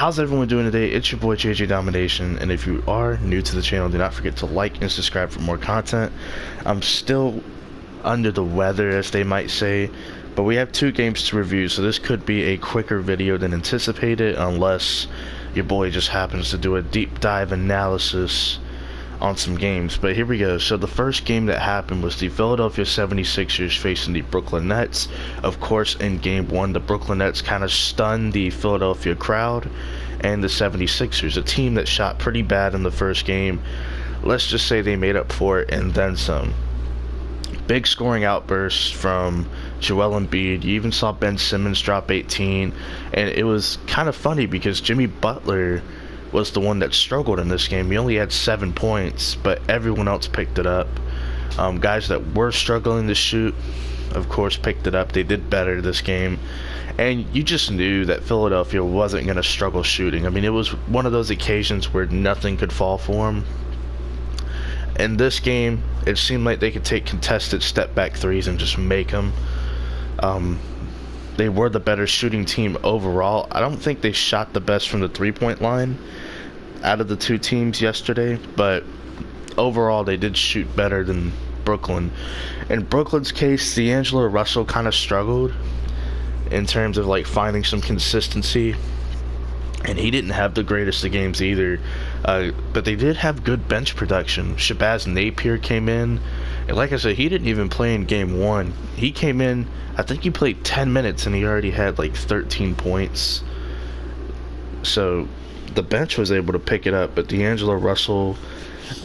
How's everyone doing today? It's your boy JJ Domination, and if you are new to the channel, do not forget to like and subscribe for more content. I'm still under the weather, as they might say, but we have 2 games to review, so this could be a quicker video than anticipated, unless your boy just happens to do a deep dive analysis on some games. But here we go. So the first game that happened was the Philadelphia 76ers facing the Brooklyn Nets. Of course, in game 1, the Brooklyn Nets kind of stunned the Philadelphia crowd and the 76ers, a team that shot pretty bad in the first game. Let's just say they made up for it and then some. Big scoring outbursts from Joel Embiid. You even saw Ben Simmons drop 18, and it was kind of funny because Jimmy Butler was the one that struggled in this game. He only had 7 points, but everyone else picked it up. Guys that were struggling to shoot, of course, picked it up. They did better this game, and you just knew that Philadelphia wasn't going to struggle shooting. I mean, it was one of those occasions where nothing could fall for them. In this game, it seemed like they could take contested step-back threes and just make them. They were the better shooting team overall. I don't think they shot the best from the three-point line out of the 2 teams yesterday, but overall they did shoot better than Brooklyn. In Brooklyn's case, D'Angelo Russell kind of struggled in terms of like finding some consistency, and he didn't have the greatest of games either. But they did have good bench production. Shabazz Napier came in, and like I said, he didn't even play in game 1. He came in, I think he played 10 minutes and he already had like 13 points. So the bench was able to pick it up, but D'Angelo Russell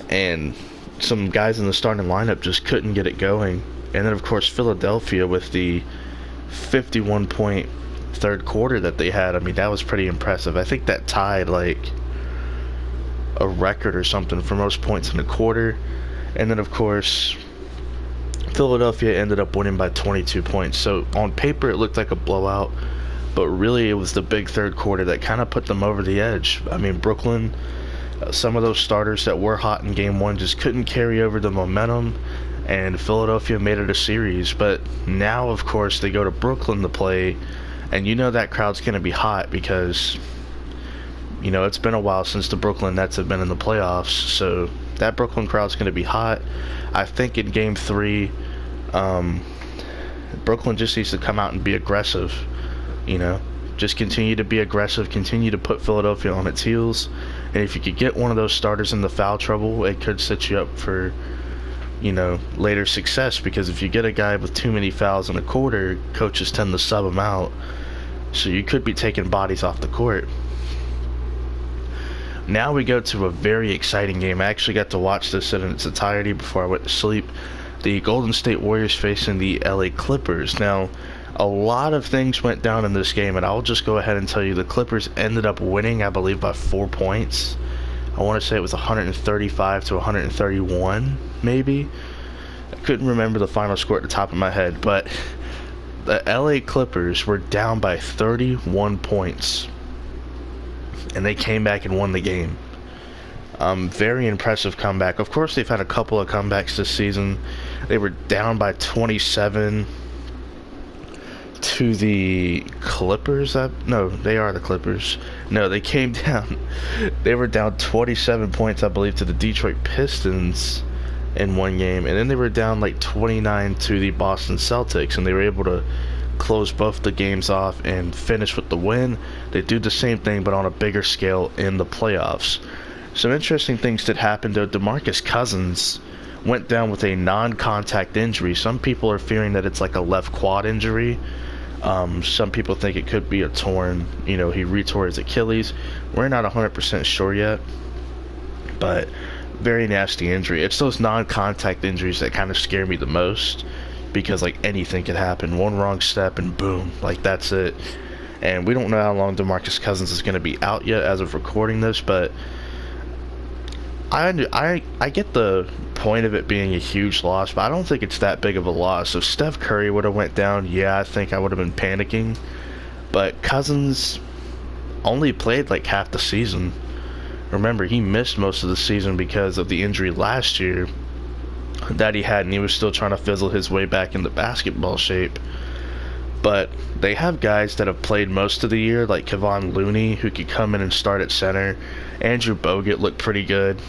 and some guys in the starting lineup just couldn't get it going. And then of course Philadelphia with the 51-point third quarter that they had. I mean, that was pretty impressive. I think that tied like a record or something for most points in a quarter. And then of course Philadelphia ended up winning by 22 points. So on paper it looked like a blowout, but really it was the big third quarter that kind of put them over the edge. I mean, Brooklyn, some of those starters that were hot in game 1 just couldn't carry over the momentum, and Philadelphia made it a series. But now of course they go to Brooklyn to play, and you know that crowd's going to be hot because, you know, it's been a while since the Brooklyn Nets have been in the playoffs, so that Brooklyn crowd's going to be hot. I think in game 3, Brooklyn just needs to come out and be aggressive, you know. Just continue to be aggressive, continue to put Philadelphia on its heels, and if you could get one of those starters into foul trouble, it could set you up for, you know, later success, because if you get a guy with too many fouls in a quarter, coaches tend to sub him out, so you could be taking bodies off the court. Now we go to a very exciting game. I actually got to watch this in its entirety before I went to sleep. The Golden State Warriors facing the LA Clippers. Now, a lot of things went down in this game, and I'll just go ahead and tell you the Clippers ended up winning, I believe, by 4 points. I want to say it was 135 to 131, maybe. I couldn't remember the final score at the top of my head, but the LA Clippers were down by 31 points. And they came back and won the game. Very impressive comeback. Of course, they've had a couple of comebacks this season. They were down by 27 to the Clippers. No, they are the Clippers. No, they came down. They were down 27 points, I believe, to the Detroit Pistons in one game. And then they were down like 29 to the Boston Celtics. And they were able to close both the games off and finish with the win. They do the same thing but on a bigger scale in the playoffs. Some interesting things that happened though. DeMarcus Cousins went down with a non-contact injury. Some people are fearing that it's like a left quad injury. Some people think it could be a torn, you know, he retore his Achilles. We're not 100% sure yet, but very nasty injury. It's those non-contact injuries that kind of scare me the most, because like anything could happen. One wrong step and boom, like that's it. And we don't know how long DeMarcus Cousins is going to be out yet as of recording this, but I get the point of it being a huge loss, but I don't think it's that big of a loss. If Steph Curry would have went down, yeah, I think I would have been panicking. But Cousins only played like half the season. Remember, he missed most of the season because of the injury last year that he had, and he was still trying to fizzle his way back into basketball shape. But they have guys that have played most of the year, like Kevon Looney, who could come in and start at center. Andrew Bogut looked pretty good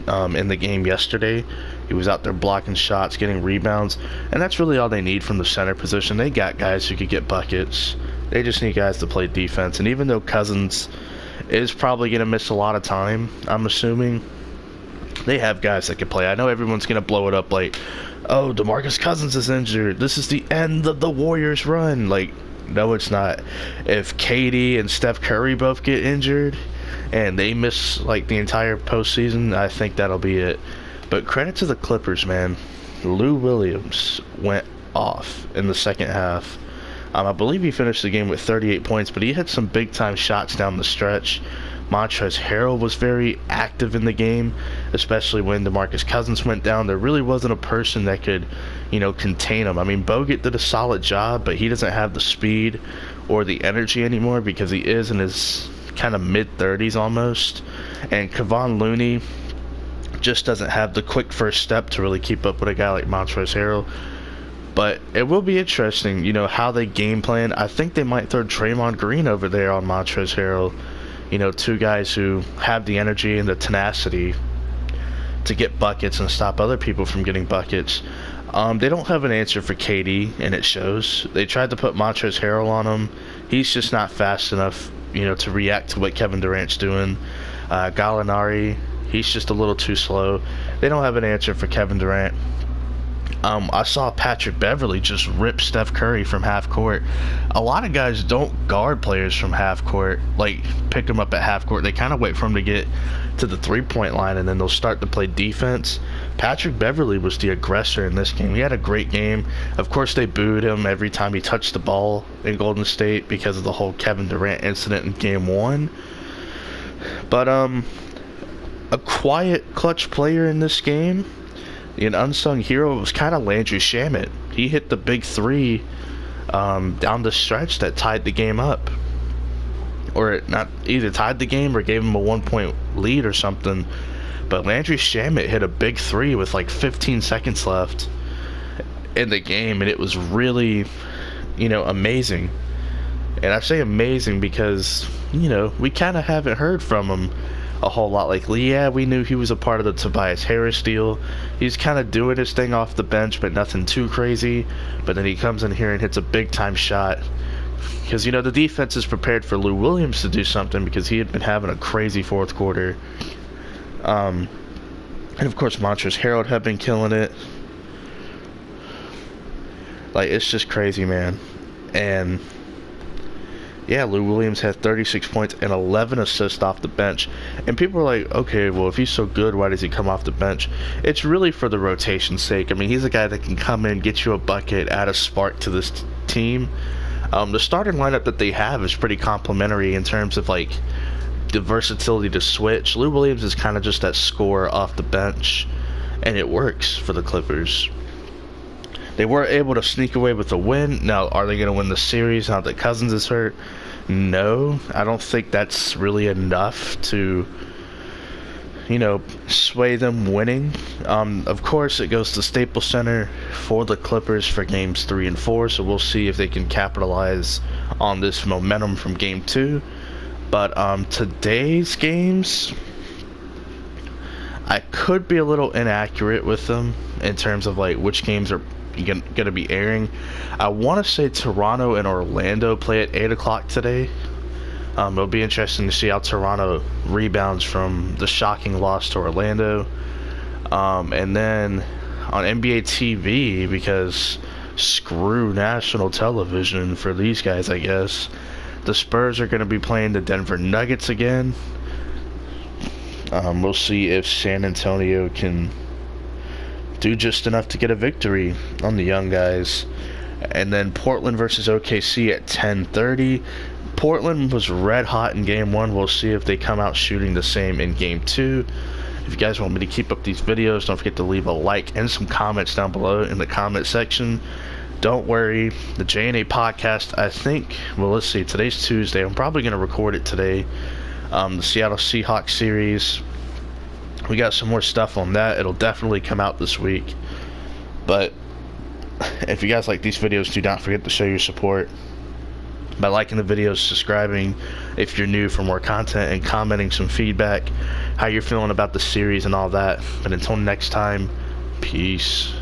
in the game yesterday. He was out there blocking shots, getting rebounds, and that's really all they need from the center position. They got guys who could get buckets. They just need guys to play defense. And even though Cousins is probably going to miss a lot of time, I'm assuming, they have guys that can play. I know everyone's going to blow it up like, oh, DeMarcus Cousins is injured. This is the end of the Warriors' run. Like, no, it's not. If KD and Steph Curry both get injured and they miss, like, the entire postseason, I think that'll be it. But credit to the Clippers, man. Lou Williams went off in the second half. I believe he finished the game with 38 points, but he hit some big-time shots down the stretch. Montrezl Harrell was very active in the game, especially when DeMarcus Cousins went down. There really wasn't a person that could, contain him. I mean, Bogut did a solid job, but he doesn't have the speed or the energy anymore because he is in his kind of mid-30s almost. And Kevon Looney just doesn't have the quick first step to really keep up with a guy like Montrezl Harrell. But it will be interesting, how they game plan. I think they might throw Draymond Green over there on Montrezl Harrell. Two guys who have the energy and the tenacity to get buckets and stop other people from getting buckets. They don't have an answer for KD, and it shows. They tried to put Montrezl Harrell on him. He's just not fast enough, to react to what Kevin Durant's doing. Gallinari, he's just a little too slow. They don't have an answer for Kevin Durant. I saw Patrick Beverley just rip Steph Curry from half court. A lot of guys don't guard players from half court, like pick them up at half court. They kind of wait for them to get to the three-point line, and then they'll start to play defense. Patrick Beverley was the aggressor in this game. He had a great game. Of course, they booed him every time he touched the ball in Golden State because of the whole Kevin Durant incident in Game 1. But a quiet, clutch player in this game, an unsung hero, was kind of Landry Shamet. He hit the big three down the stretch that tied the game up. Or not, either tied the game or gave him a 1-point lead or something. But Landry Shamet hit a big three with like 15 seconds left in the game, and it was really, amazing. And I say amazing because, we kind of haven't heard from him a whole lot lately. Yeah, we knew he was a part of the Tobias Harris deal. He's kind of doing his thing off the bench, but nothing too crazy. But then he comes in here and hits a big-time shot. Because, the defense is prepared for Lou Williams to do something because he had been having a crazy fourth quarter. And, of course, Montrezl Harrell had been killing it. Like, it's just crazy, man. And yeah, Lou Williams had 36 points and 11 assists off the bench. And people are like, okay, well, if he's so good, why does he come off the bench? It's really for the rotation's sake. I mean, he's a guy that can come in, get you a bucket, add a spark to this team. The starting lineup that they have is pretty complimentary in terms of, like, the versatility to switch. Lou Williams is kind of just that scorer off the bench, and it works for the Clippers. They were able to sneak away with a win. Now, are they going to win the series now that Cousins is hurt? No, I don't think that's really enough to, sway them winning. Of course, it goes to Staples Center for the Clippers for games 3 and 4, so we'll see if they can capitalize on this momentum from game 2. But today's games, I could be a little inaccurate with them in terms of, like, which games are going to be airing. I want to say Toronto and Orlando play at 8 o'clock today. It'll be interesting to see how Toronto rebounds from the shocking loss to Orlando. And then on NBA TV, because screw national television for these guys, I guess, the Spurs are going to be playing the Denver Nuggets again. We'll see if San Antonio can do just enough to get a victory on the young guys. And then Portland versus OKC at 10:30. Portland was red hot in game 1. We'll see if they come out shooting the same in game 2. If you guys want me to keep up these videos, don't forget to leave a like and some comments down below in the comment section. Don't worry, the J&A podcast, I think, well, let's see, today's Tuesday. I'm probably going to record it today. The Seattle Seahawks series, we got some more stuff on that. It'll definitely come out this week. But If you guys like these videos, do not forget to show your support by liking the videos, subscribing if you're new for more content, and commenting some feedback, how you're feeling about the series and all that. But until next time, peace.